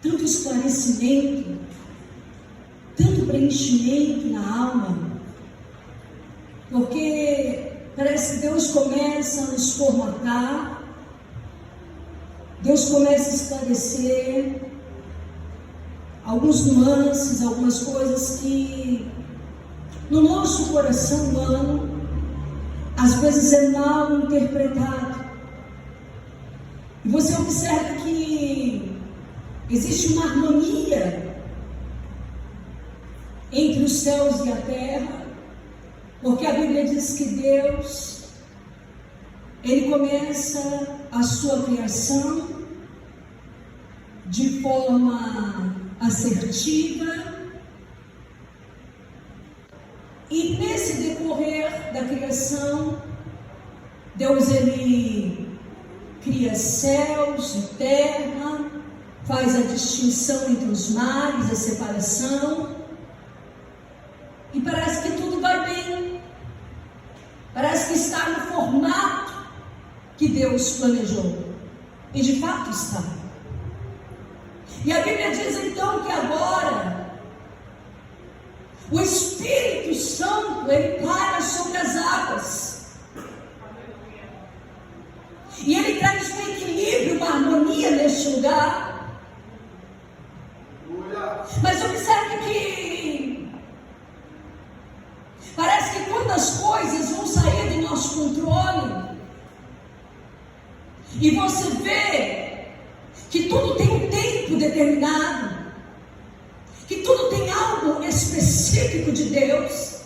tanto esclarecimento, tanto preenchimento na alma, porque parece que Deus começa a nos formatar, Deus começa a esclarecer alguns nuances, algumas coisas que no nosso coração humano às vezes é mal interpretado. E você observa que existe uma harmonia entre os céus e a terra, porque a Bíblia diz que Deus, Ele começa a sua criação de forma assertiva, e nesse decorrer da criação, Deus Ele cria céus e terra, faz a distinção entre os mares, a separação, e parece que tudo vai bem, parece que está no formato que Deus planejou, e de fato está. E a Bíblia diz então que agora o Espírito Santo, Ele para sobre as águas, e Ele traz um equilíbrio, uma harmonia neste lugar. Mas observe que parece que quando as coisas vão sair do nosso controle, e você vê que tudo tem um tempo determinado, que tudo tem algo específico de Deus,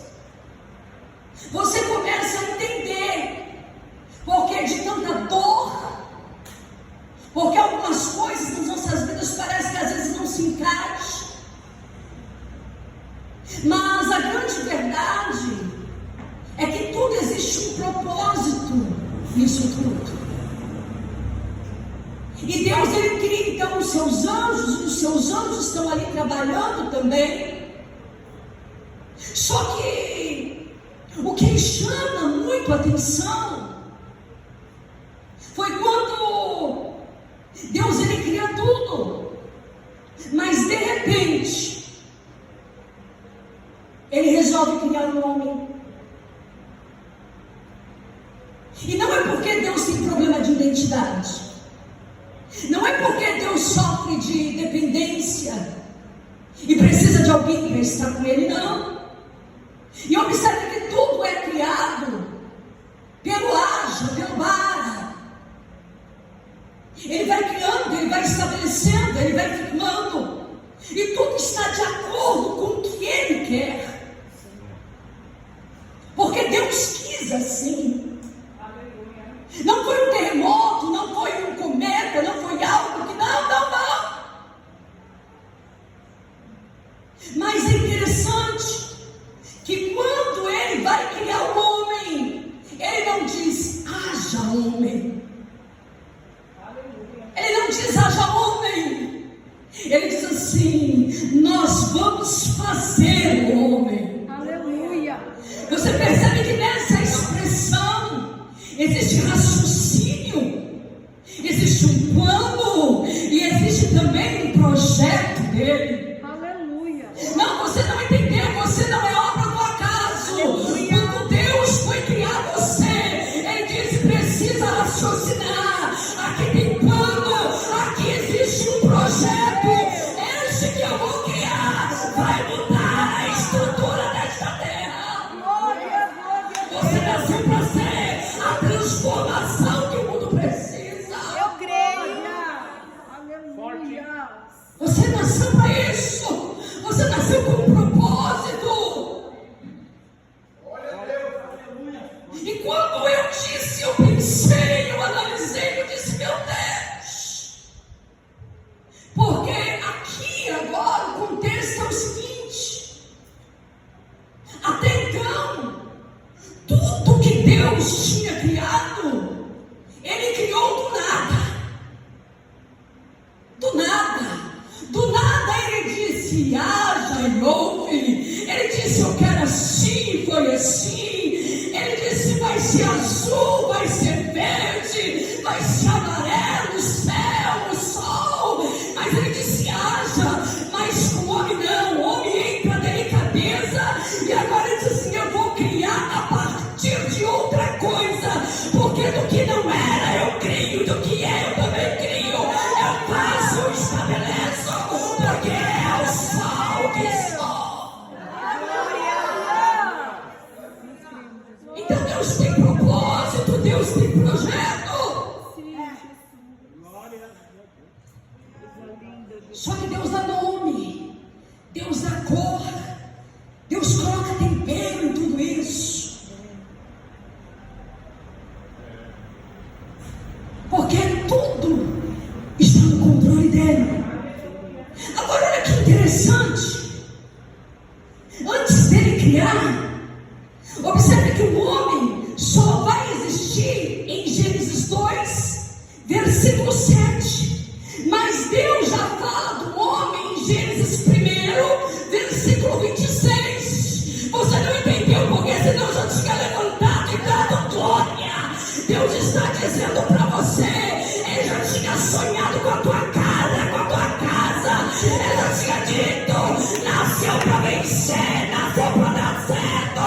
você começa a entender porque de tanta dor, porque algumas coisas nas nossas vidas parece que às vezes não se encaixam, mas a grande verdade é que tudo existe um propósito nisso tudo. E Deus, Ele cria então os seus anjos, e os seus anjos estão ali trabalhando também. Só que o que chama muito a atenção foi quando Deus, Ele cria tudo, mas de repente Ele resolve criar um homem. E não é porque Deus tem problema de identidade, não é porque Deus sofre de dependência e precisa de alguém para estar com Ele, não. E observe que tudo é criado pelo haja, pelo bara. Ele vai criando, Ele vai estabelecendo, Ele vai firmando, e tudo está de acordo com o que Ele quer, porque Deus quis assim. Não foi um terremoto, não foi um cometa, não foi algo que não. Mas é interessante que quando Ele vai criar o homem, Ele não diz haja homem. Ele não diz haja homem. Ele diz assim: nós vamos fazer o homem. Aleluia. Você percebe que nessa expressão existe raciocínio, existe um plano e existe também um projeto dele. Aleluia. Não, você não entendeu, você não é obra do acaso. Quando Deus foi criar você, Ele disse: precisa raciocinar. Aqui tem plano, aqui existe um projeto. Este que eu vou criar vai mudar a estrutura desta terra. Você nasceu para ser a transformação que o mundo precisa. Eu creio. Aleluia. Você nasceu para isso. Você nasceu com um propósito. E quando eu disse, eu pensei, eu analisei, eu disse: meu Deus. Porque aqui agora o contexto é o seguinte: até então, tudo que Deus tinha criado, Ele criou do nada. Do nada. Do nada Ele disse: haja e houve. Ele disse: eu quero assim, foi assim. Ele disse: vai ser azul, vai ser verde, vai ser amarelo, o céu, o sol. Mas Ele disse: disse haja, mas com o homem não, o homem entra na delicadeza, e agora ele diz assim: eu vou criar a partir de outra coisa, porque do que não era eu crio, do que é eu também crio, eu faço, eu estabeleço, porque é o sol que sou. Então Deus tem propósito, Deus tem projeto. Só que Deus dá nome, Deus dá cor, Deus coloca tempero em tudo isso. Porque tudo está no controle dele. Agora olha que interessante. Antes dele criar, observe que o homem só vai existir em Gênesis 2, versículo 7. Mas Deus já fala do homem em Gênesis 1, versículo 26. Você não entendeu porque senão eu já tinha levantado e dado glória. Deus está dizendo para você: ele já tinha sonhado com a tua casa, com a tua casa. Ele já tinha dito: nasceu para vencer, nasceu para dar certo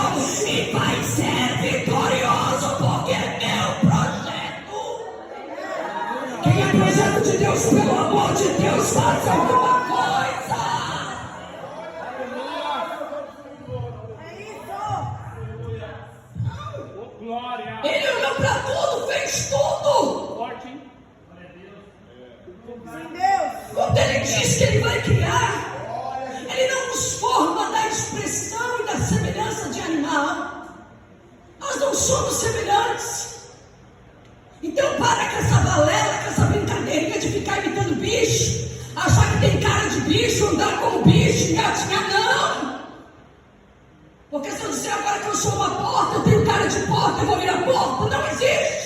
e vai ser vitorioso, porque é meu projeto. Quem é projeto de Deus, pelo amor de Deus, faça alguma coisa. Ele olhou para tudo, fez tudo. Quando ele diz que ele vai criar, ele não nos forma da expressão e da semelhança de animal. Nós não somos semelhantes. Então para com essa balela, com essa brincadeirinha de ficar imitando bicho, achar que tem cara de bicho, andar como bicho, engatinhar, não. Porque se eu disser agora que eu sou uma porta, eu tenho cara de porta, eu vou virar porta, não existe.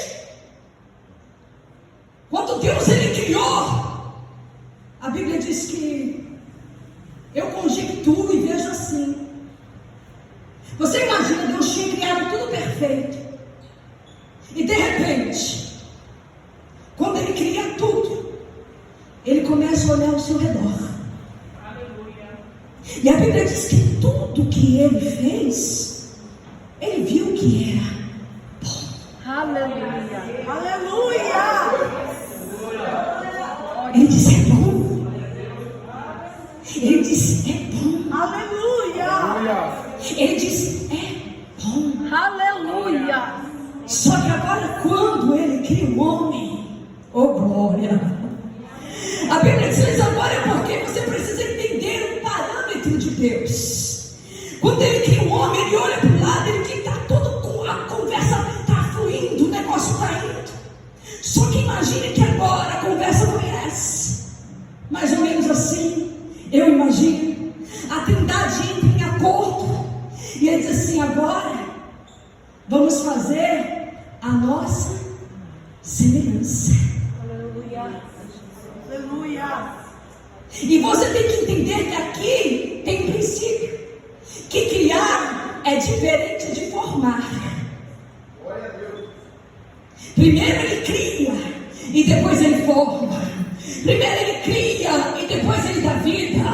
Quando Deus ele criou, a Bíblia diz que eu conjecturo e vejo assim. Você imagina, Deus tinha criado tudo perfeito, e de repente, quando ele cria tudo, ele começa a olhar ao seu redor. E a Bíblia diz que tudo que ele fez, ele viu que era bom. Aleluia. Aleluia. Ele disse: é bom. Ele disse: é bom. Aleluia. Ele disse: é bom. Aleluia. Só que agora, quando ele cria o homem, oh glória, a Bíblia diz agora é porque você precisa entender o parâmetro de Deus. Quando ele cria o homem, ele olha para o lado, ele diz: está tudo, a conversa está fluindo, o negócio está indo. Só que imagine que agora a conversa não é essa. Mais ou menos assim, eu imagino, a Trindade entra em acordo, e ele diz assim: agora vamos fazer a nossa semelhança. Aleluia. Aleluia. E você tem que entender que aqui tem um princípio, que criar é diferente de formar. Primeiro ele cria e depois ele forma. Primeiro ele cria e depois ele dá vida.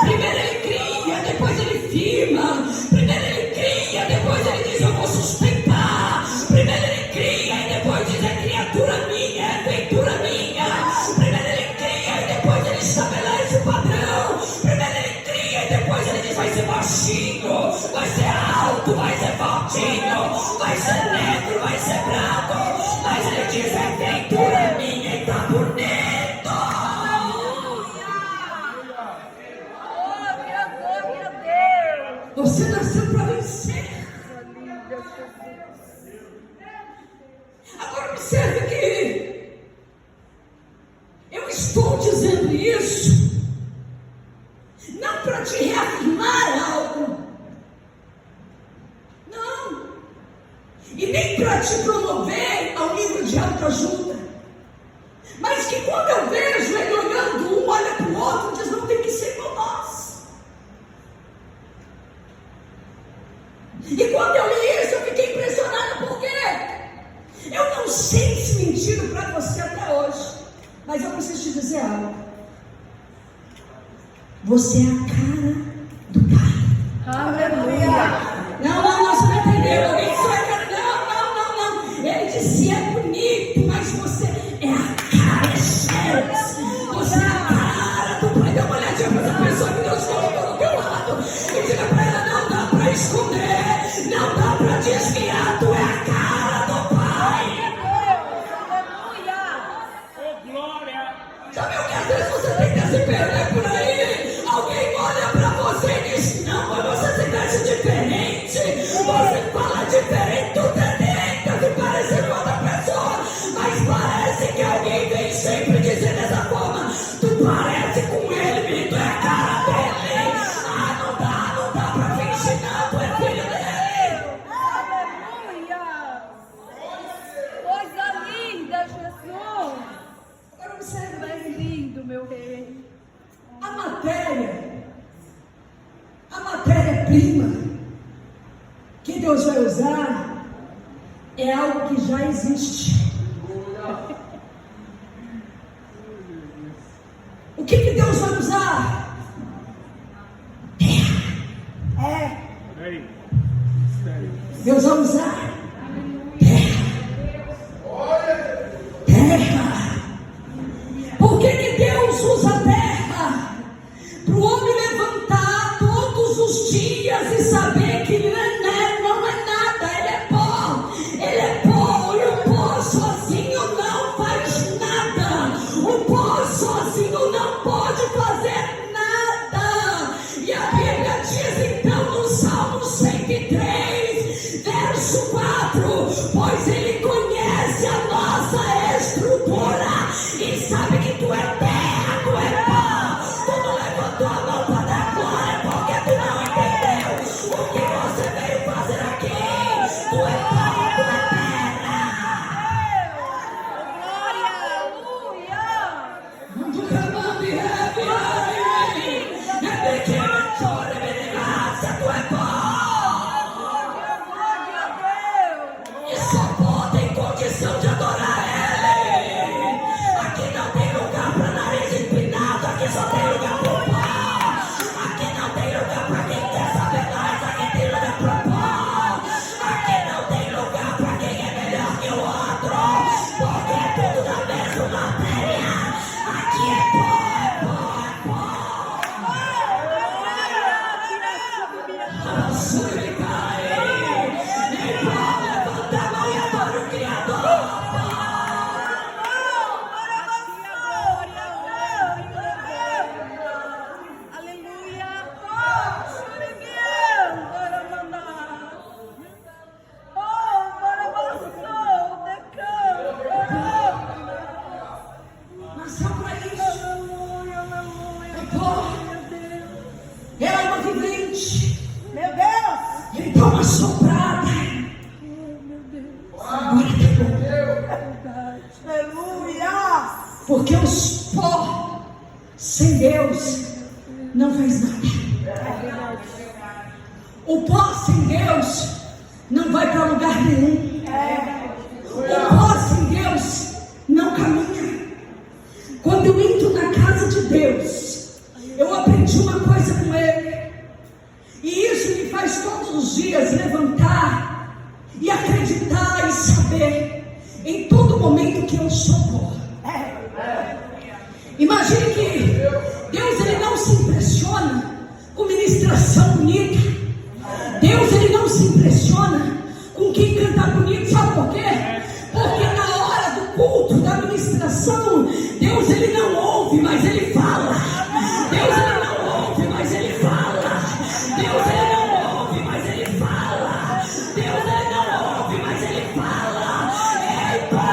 Primeiro ele cria, depois ele firma. Primeiro ele cria, depois ele diz: eu vou sustentar. Primeiro ele cria e depois diz: é criatura minha, é feitura minha. Primeiro ele cria e depois ele estabelece o padrão. Primeiro ele cria e depois ele diz: vai ser baixinho, vai ser alto, vai ser fortinho, vai ser negro, vai ser branco. Mas ele diz: é feitura minha e tá por dentro. Você nasceu para vencer. Agora observe que eu estou dizendo isso não para te reafirmar algo, não, e nem para te promover ao nível de autoajuda, mas que quando eu vejo ele olhando um, olha para o outro, diz: não tem que ser como nós. E quando eu li isso, eu fiquei impressionada, porque eu não sei se mentiram para você até hoje, mas eu preciso te dizer algo. Você é a cara do Pai. Aleluia. Não, você não entendeu. Alguém disse, não. Ele disse, é bonito, mas você é a cara, você é a cara do Pai. Dá uma olhadinha para essa pessoa que Deus colocou do teu lado e diga para ela, não dá para esconder, não dá para desviar, tu é a cara do Pai. Aleluia. Oh, glória! Já viu que às vezes você tenta se perder por aí? Alguém olha pra você e diz, não, mas você se veste diferente, você fala diferente, tu tenta se parecer com outra pessoa, mas parece que alguém vem sempre dizer dessa forma, tu parece com ele, menino, tu é a cara dele. Ah, não dá pra fingir não, tu é filho dele. Aleluia. Coisa linda, Jesus. Agora observe Tu és lindo, meu rei. a matéria-prima que Deus vai usar é algo que já existe. O que Deus vai usar? Ei, sério. Deus vai usar terra. Por que Deus usa terra? Para o homem levantar todos os dias e saber que não é nada, ele é pó, e o pó sozinho não faz nada, o pó sozinho não pode fazer nada. E a Bíblia diz então no Salmo 103, verso 4, pois ele conhece a nossa estrutura e sabe que tu é terra, tu é pó. Tu não levantou a mão para dar glória porque tu não entendeu o que você veio fazer aqui. Tu é pó, tu é terra. Glória. Aleluia. Quando clamando e é pequena chora, graça, tu é pó. Glória a Deus. E só pó tem condição de adorar ele. Aqui não tem lugar para nariz empinado, aqui só tem lugar para o pó. Aqui não tem lugar para quem quer saber mais, aqui tem lugar para o pó. Aqui não tem lugar para quem é melhor que o outro, porque é tudo da mesma matéria. Aqui é pó, é pó, é pó. Ele cai, em pó, levanta a mão e adora o Criador. Nasceu para isso. É pó, é alma vivente. Meu Deus! Ele dá uma soprada. Agora acabou. Aleluia! Porque os pó sem Deus não faz nada. O pó sem Deus não vai para lugar nenhum. O pó sem Deus não caminha. Quando eu entro na casa de Deus, eu aprendi uma coisa com Ele. E isso me faz todos os dias levantar e acreditar e saber em todo momento que eu sou pó. Imagine que Deus ele não se impressiona com ministração bonita. Deus ele não se impressiona com quem canta bonito. Sabe por quê? Porque na hora do culto, da ministração, Deus ele não ouve, mas ele fala. Deus ele não ouve, mas ele fala. Deus ele não ouve, mas ele fala. Deus ele não ouve, mas ele fala. Eita,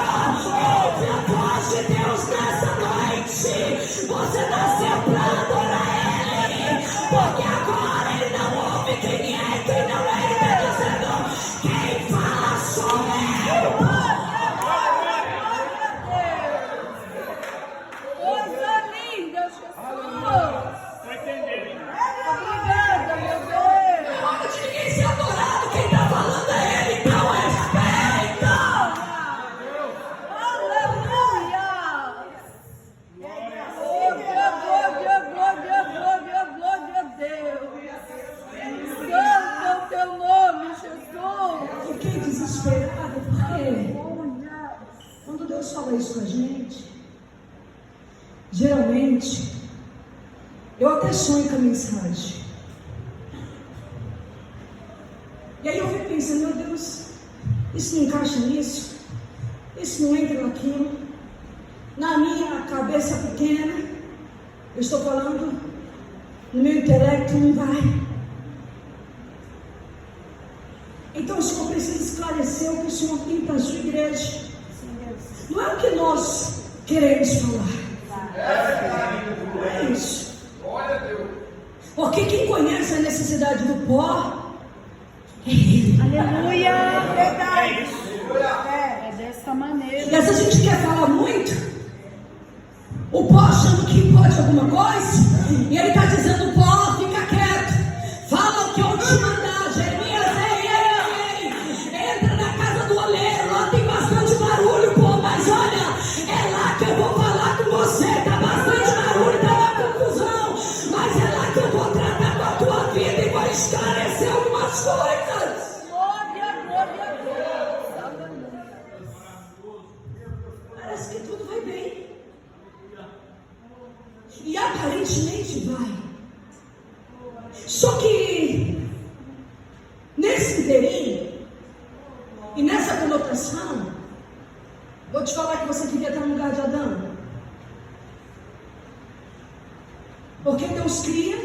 ouve a voz de Deus nessa noite. Você nasceu para adorar Ele, porque agora Ele não ouve quem é, quem não é. Ele está dizendo, quem fala sou eu. Eu até sonho com a mensagem. E aí eu fico pensando, meu Deus, isso não encaixa nisso, isso não entra naquilo. Na minha cabeça pequena, eu estou falando, no meu intelecto não vai. Então o Senhor precisa esclarecer o que o Senhor tem para a sua igreja. Não é o que nós queremos falar. É isso. Porque quem conhece a necessidade do pó é Ele. Aleluia. Verdade. É dessa maneira. E se a gente quer falar muito, o pó achando que pode alguma coisa, e ele está dizendo: pó, fica quieto, fala o que eu te mandar. Jeremias, ei, entra na casa do oleiro, lá tem bastante barulho, pô, mas olha, é lá que eu vou falar com você. Tá bastante barulho, tá uma confusão, mas é lá que eu vou tratar com a tua vida e vou esclarecer algumas coisas. Parece que tudo vai bem. E aparentemente vai. Só que nesse inteirinho e nessa conotação, vou te falar que você queria estar no lugar de Adão. Porque Deus cria,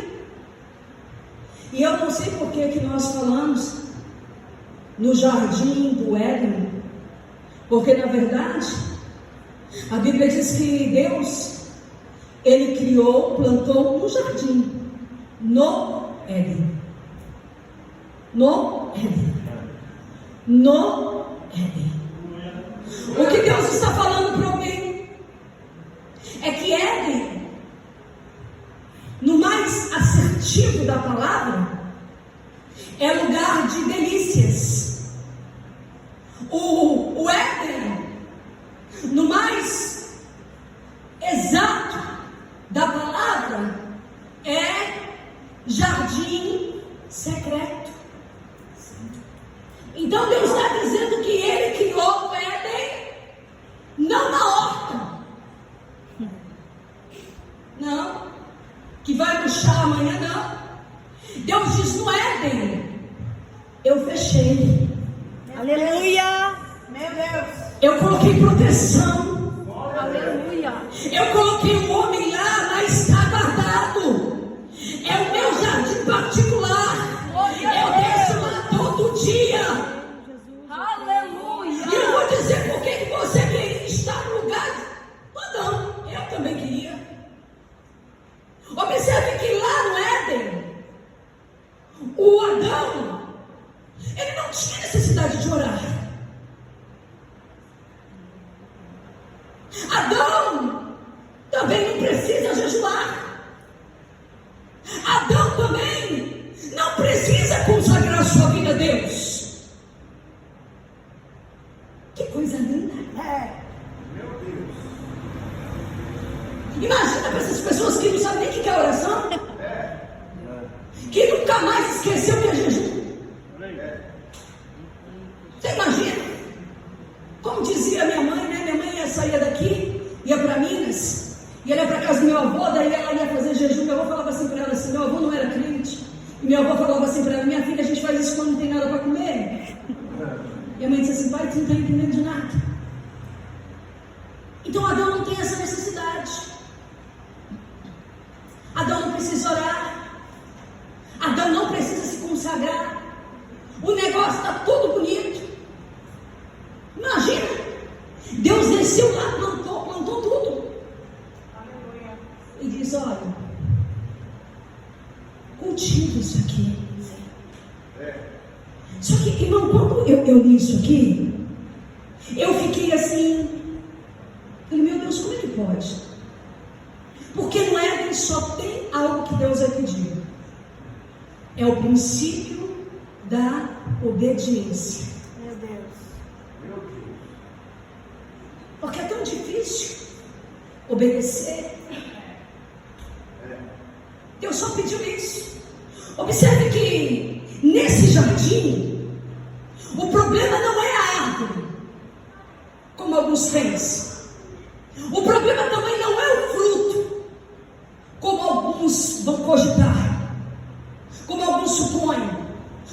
e eu não sei por que nós falamos no jardim do Éden, porque na verdade a Bíblia diz que Deus, Ele criou, plantou um jardim no Éden. No Éden. No Éden. O que Deus está falando para alguém é que Éden, no mais assertivo da palavra, é lugar de delícias. O Éden, no mais exato da palavra, é jardim secreto. Então Deus está dizendo que Ele criou o Éden, não na horta, não, que vai murchar amanhã, não. Deus diz: no Éden eu fechei. Aleluia. Meu Deus. Eu coloquei proteção. Aleluia. Eu coloquei o homem lá, mas está guardado. É o meu jardim particular. Eu deixo lá todo dia. Aleluia. E eu vou dizer por que você queria estar no lugar do Adão. Eu também queria. Observe que lá no Éden, o Adão, ele não tinha necessidade de orar. Adão também não precisa jejuar. Adão também não precisa consagrar sua vida a Deus. Que coisa linda. Imagina para essas pessoas que não sabem nem o que é oração, que nunca mais esqueceu o que é jejum. Você imagina? Como dizia minha mãe, né? Minha mãe saía daqui, ia para Minas, ia lá para casa do meu avô, daí ela ia fazer jejum. Meu avô falava assim para ela assim, meu avô não era crente, e meu avô falava assim para ela: minha filha, a gente faz isso quando não tem nada para comer. E a mãe disse assim: pai, tu não está entendendo de nada. Então Adão não tem essa necessidade. Adão não precisa orar. Adão não precisa se consagrar. O negócio está tudo bonito. Imagina, Deus desceu lá, plantou tudo. E diz: olha, cultiva isso aqui. Só que, irmão, quando eu li isso aqui, eu fiquei assim, falei: meu Deus, como é que pode? Porque no Éden só tem algo que Deus vai pedir. É o princípio da obediência. Meu Deus. Porque é tão difícil obedecer. Deus só pediu isso. Observe que nesse jardim, o problema não é a árvore, como alguns pensam. O problema também não é o fruto, como alguns alguns vão cogitar, como alguns supõem.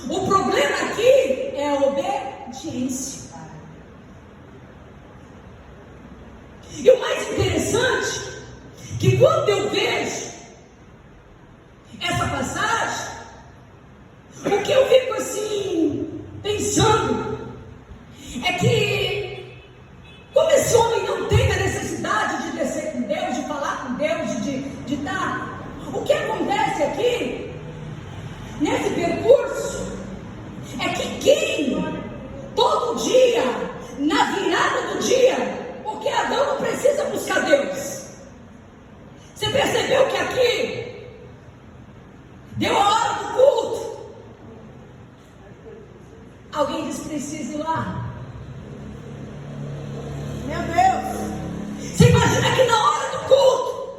O problema aqui é a obediência. E o mais interessante, que quando eu vejo essa passagem, o que eu fico assim, pensando, é que, como esse homem não tem a necessidade de descer com Deus, de falar com Deus, de dar, o que acontece aqui, nesse percurso, é que quem, todo dia, na virada do dia, porque Adão não precisa buscar Deus. Você percebeu que aqui deu a hora do culto? Alguém diz: precisa ir lá. Meu Deus. Você imagina que na hora do culto,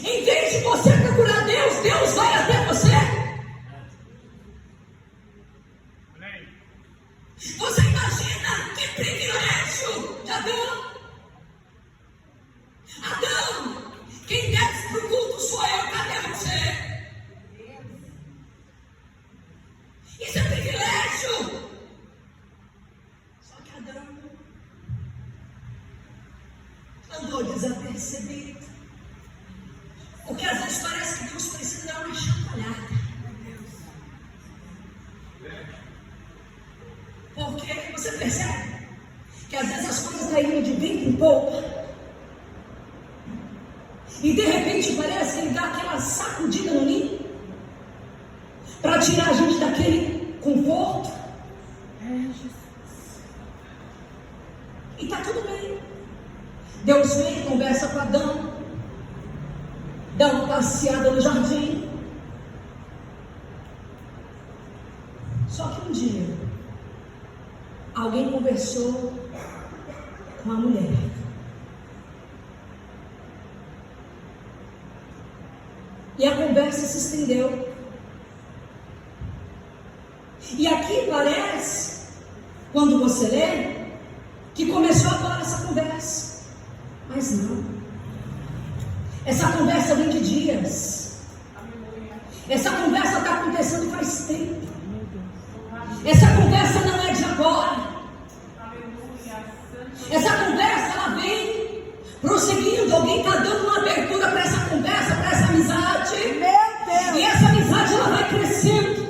em vez de você procurar Deus, Deus vai até você. Você imagina que privilégio de Adão? Adão, quem desce para o culto sou eu, cadê você? Isso é privilégio. Só que Adão andou desapercebido. Porque às vezes parece que Deus precisa dar uma chacoalhada. Porque você percebe que às vezes as coisas caíram de vento em pouco. E de repente parece que ele dá aquela sacudida no ninho para tirar a gente daquele conforto. E está tudo bem. Deus vem, conversa com Adão, dá uma passeada no jardim. Só que um dia alguém conversou com a mulher. E a conversa se estendeu. E aqui parece, quando você lê, que começou agora essa conversa. Mas não. Essa conversa vem de dias. Essa conversa está acontecendo faz tempo. Essa conversa não é de agora. Essa conversa, ela vem prosseguindo. Alguém está dando uma abertura para essa conversa, para essa amizade. Meu Deus. E essa amizade, ela vai crescendo.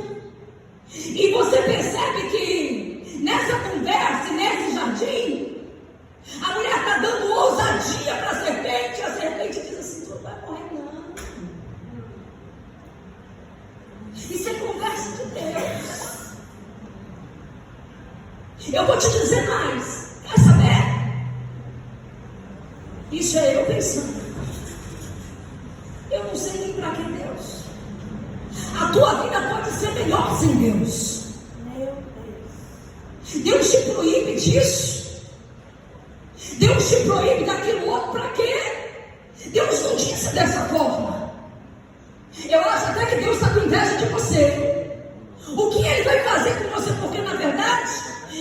E você percebe que nessa conversa, nesse jardim, a mulher está dando ousadia para a serpente. A serpente diz assim: tu não vai morrer não. Isso é conversa de Deus. Eu vou te dizer mais. Quer saber? Isso é eu pensando. Eu não sei nem para que Deus. A tua vida pode ser melhor sem Deus. Meu Deus. Deus te proíbe disso. Deus te proíbe daquilo outro. Para quê? Deus não disse dessa forma. Eu acho até que Deus está com inveja de você. O que Ele vai fazer com você? Porque na verdade,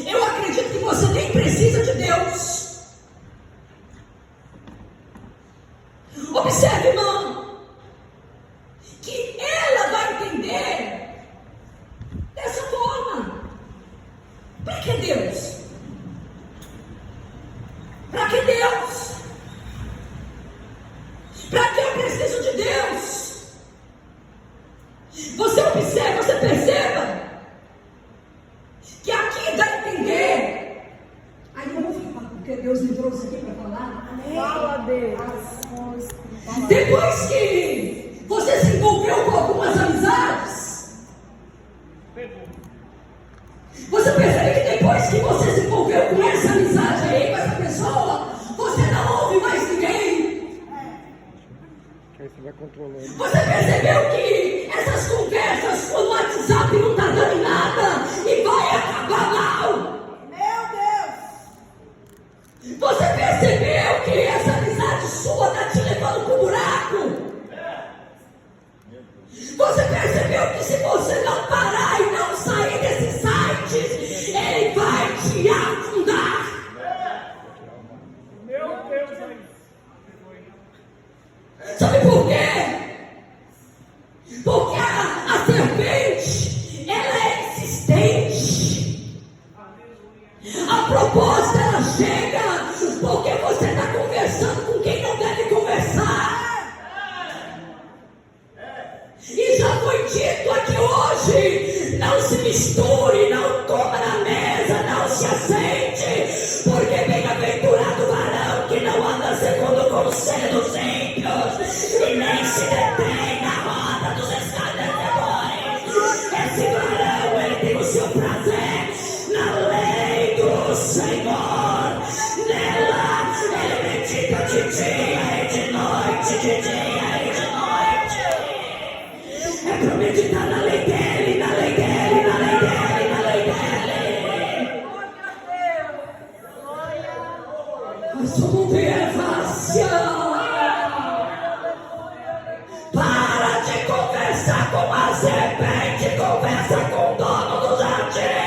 eu acredito que você nem precisa de Deus. Observe, irmão, que ela vai entender dessa forma. Para que Deus? Para que Deus? Para que eu preciso de Deus? Você observa, você perceba que aqui dá a entender. Aí eu vou falar, porque Deus me trouxe aqui para falar. Fala, Deus. Depois que você se envolveu com algumas amizades, você percebe que depois que você se envolveu com essa amizade aí, com essa pessoa, você não ouve mais ninguém. Aí você vai controlando. Você percebeu que essas conversas no WhatsApp não está dando em nada e vai acabar mal? Meu Deus. Você percebeu que essa amizade sua está te levando para o buraco? Você percebeu que se você não parar e não sair desses sites, ele vai te afundar? Meu Deus, aí. Sabe por quê? Porque a serpente, ela é insistente. A proposta, ela chega porque você está conversando com quem não deve conversar. E já foi dito aqui hoje, não se misture, não coma na mesa, não se assente, porque bem-aventurado o varão que não anda segundo o conselho dos ímpios, e nem se detém na roda dos escarnecedores. Esse varão, ele tem o seu prazer na lei do Senhor. Nela, ele medita de dia e de noite, de dia e de noite. É para meditar na lei dele, na lei dele, na lei dele, na lei dele. Mas como relevância. Para de conversar com a serpente, conversa com o dono do jardim.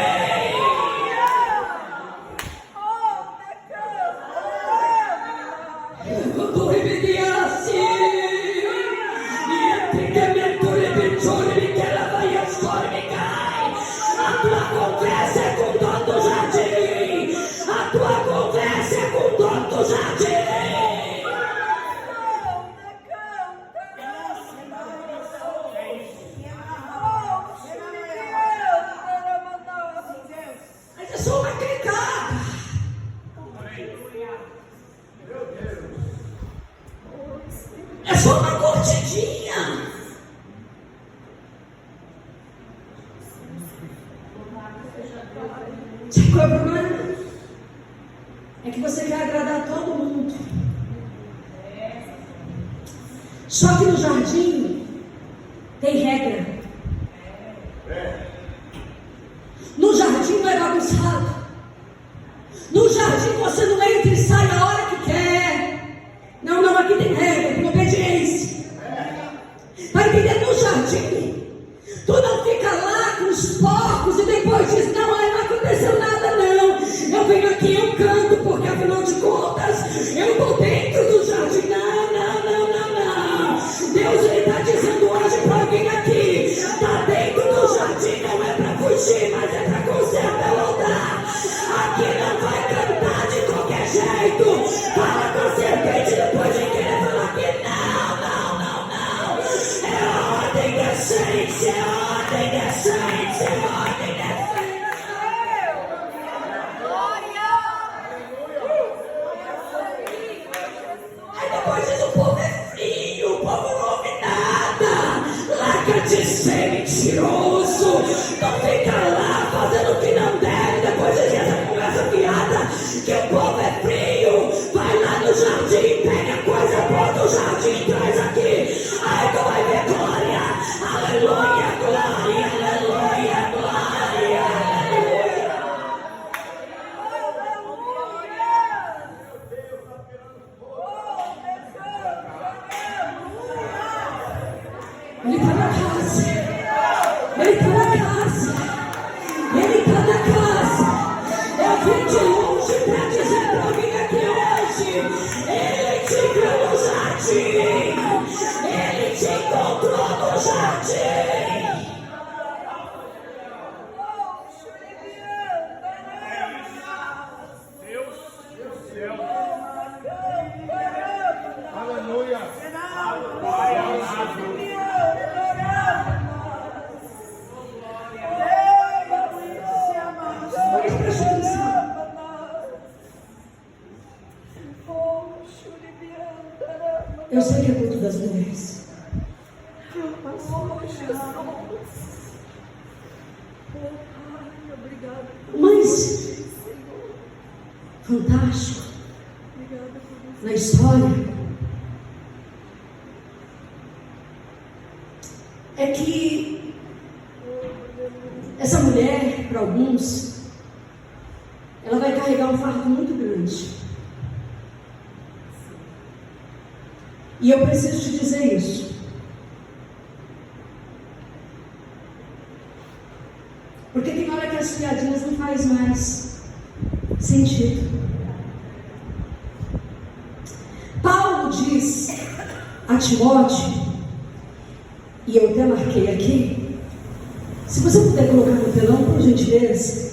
A tua conversa é com o dono do jardim. A tua conversa é com o dono do jardim. Mas é só uma clicada. É só uma curtidinha. Sabe qual é o problema? É que você quer agradar todo mundo. Só que no jardim tem regra. No jardim não é bagunçado. No jardim você não entra e sai a hora que quer. Não, aqui tem regra, tem obediência. Vai entender? No jardim, tu não fica lá com os porcos e depois diz, não aconteceu nada não. Eu venho aqui, eu canto, porque afinal de contas, eu estou dentro do jardim. Não. Deus, ele está dizendo hoje para alguém aqui, está dentro do jardim, não é para fugir, mas é para consertar, voltar. Aqui não vai cantar de qualquer jeito. Fala com a serpente depois de querer falar que não. É ordem decente, é ordem decente, é ordem decente. Aí depois diz, o povo é frio, o povo não ouve nada. Larga de ser mentiroso. Não fica lá fazendo o que não deve. Depois de essa conversa fiada, que o povo é frio. Vai lá no jardim, pega coisa boa do jardim, traz aqui. Aí tu vai ver glória. Aleluia, glória, aleluia, glória, aleluia. Ele está na casa. Ele está na casa. Ele está na casa. Eu vim de longe para dizer para alguém aqui hoje. Ele te viu no jardim. Ele te encontrou no jardim. Aleluia. Eu sei que é culto das mulheres. Mas fantástico na história é que essa mulher, para alguns, ela vai carregar um fardo muito grande. E eu preciso te dizer isso. Porque tem hora que as piadinhas não fazem mais sentido. Paulo diz a Timóteo e eu até marquei aqui, se você puder colocar no telão, por gentileza,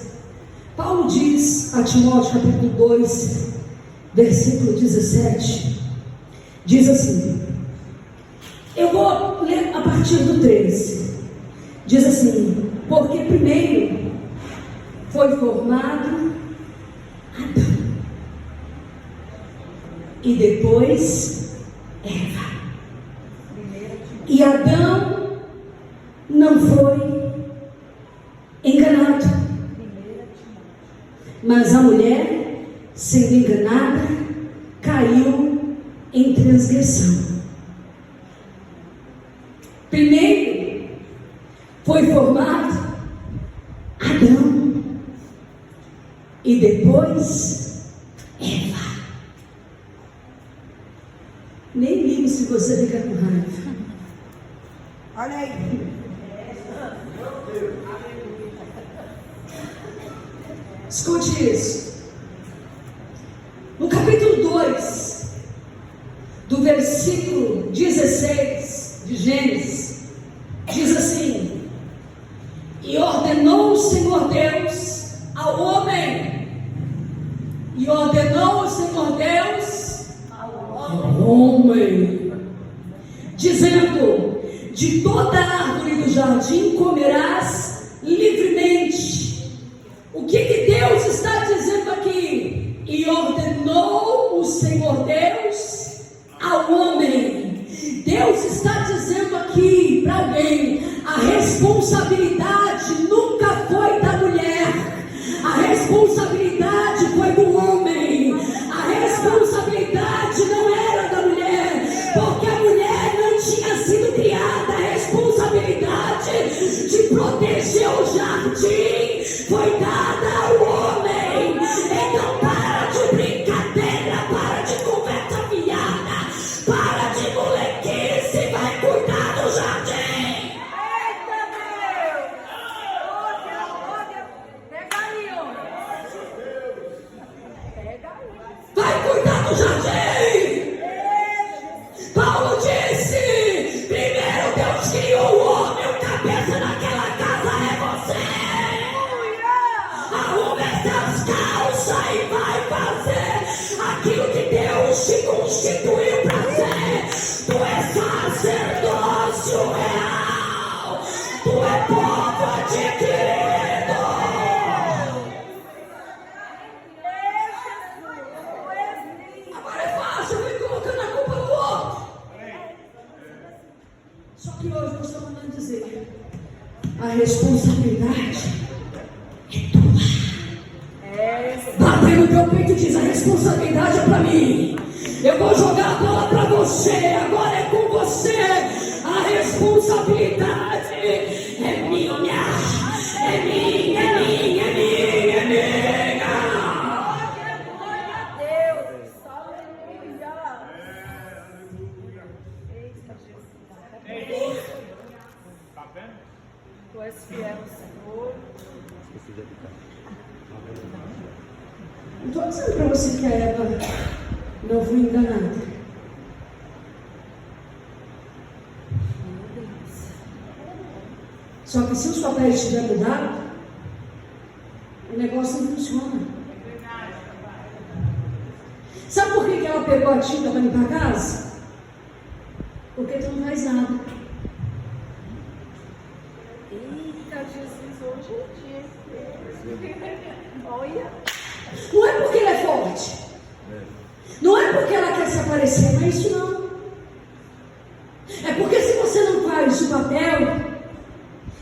Paulo diz a Timóteo, capítulo 2, versículo 17, diz assim, eu vou ler a partir do 13, diz assim, porque primeiro foi formado Adão, e depois Eva. E Adão não foi enganado, mas a mulher, sendo enganada, caiu em transgressão. Primeiro foi formado Adão e depois Eva. Nem ligo se você fica com raiva. Olha aí. Escute isso. No capítulo 2, do versículo 16 de Gênesis, diz assim, e ordenou o Senhor Deus ao homem, e ordenou o Senhor Deus ao homem, dizendo, de toda árvore do jardim comerás livremente. O que Deus está dizendo aqui? E ordenou o Senhor Deus ao homem. Deus está dizendo aqui para alguém, a responsabilidade nunca foi da mulher, a responsabilidade foi do homem, a responsabilidade não era da mulher, porque a mulher não tinha sido criada, a responsabilidade de proteger o jardim foi dada ao homem. Então para de brincadeira, para de conversa fiada, para de molequice, vai cuidar do jardim. Eita Deus! Olha, pega aí, ó. Pega aí. Vai cuidar do jardim. Paulo disse, primeiro Deus criou o homem, o cabeça daquela casa é você. Arrume essas calças e vai fazer aquilo que Deus te constituiu para ser. Tu é sacerdócio real, tu é povo adquirido. Agora é fácil, eu vim colocando a culpa no outro. Só que hoje eu estou mandando dizer, a responsabilidade é tua. Bate no teu peito e diz, a responsabilidade é para mim. Eu vou jogar a bola para você, agora é com você. A responsabilidade é minha, é minha, é minha, é minha, é minha. Glória a Deus. Aleluia. Eita Jesus. Tá vendo? Tu és fiel, Senhor. Esqueci de editar. Não estou dizendo para você que a Eva não foi enganada. Só que se os papéis estiverem mudados, o negócio não funciona. Sabe por que ela pegou a tinta para limpar a casa? Porque tu não faz nada. Eita Jesus, hoje é dia. Olha. Não é porque ela é forte. Não é porque ela quer se aparecer, não é isso não. É porque se você não faz o papel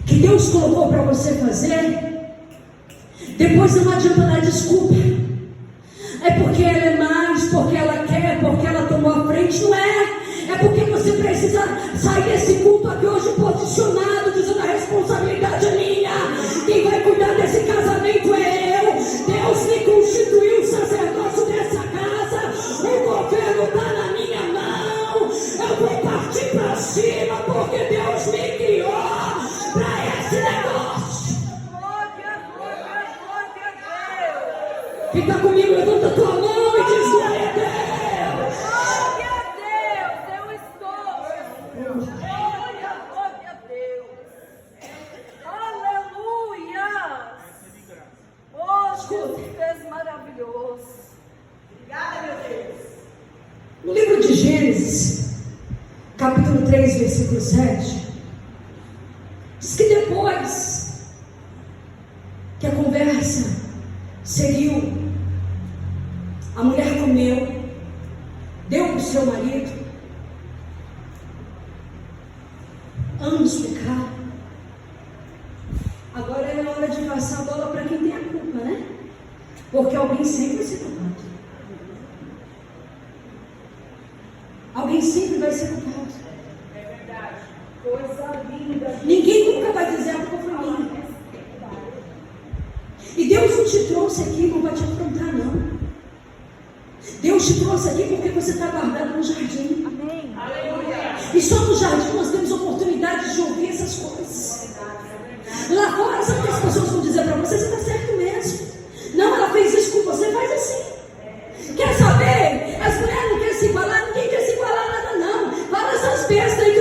que Deus colocou para você fazer, depois não adianta dar desculpa. É porque ela é mais, porque ela quer, porque ela tomou a frente, não é? É porque você precisa sair desse culto aqui hoje posicionado, dizendo a responsabilidade é minha. Quem vai cuidar desse casamento é eu. Deus me constituiu sacerdócio dessa casa. O governo está na minha mão. Eu vou partir para cima porque Deus me criou para esse negócio. Glória a Deus. Fica comigo, levanta tua mão e diz glória a Deus. Glória a Deus. Eu estou. Glória a 3, versículo 7, diz que depois que a conversa seguiu, a mulher comeu, deu para o seu marido, ambos pecaram. Agora é hora de passar a bola para quem tem a culpa, né? Porque alguém sempre vai ser culpado. Alguém sempre vai ser culpado. É verdade. Coisa linda. Ninguém nunca vai dizer a culpa foi minha. E Deus não te trouxe aqui não vai te afrontar, não. Deus te trouxe aqui porque você está guardado no jardim. Amém. Aleluia. E só no jardim nós temos oportunidade de ouvir essas coisas. Lá fora, sabe o que as pessoas vão dizer para você? Você está certo mesmo. Não, ela fez isso com você, faz assim. Quer saber? As mulheres não querem se igualar, ninguém quer se igualar nada, não. Fala essas bestas aí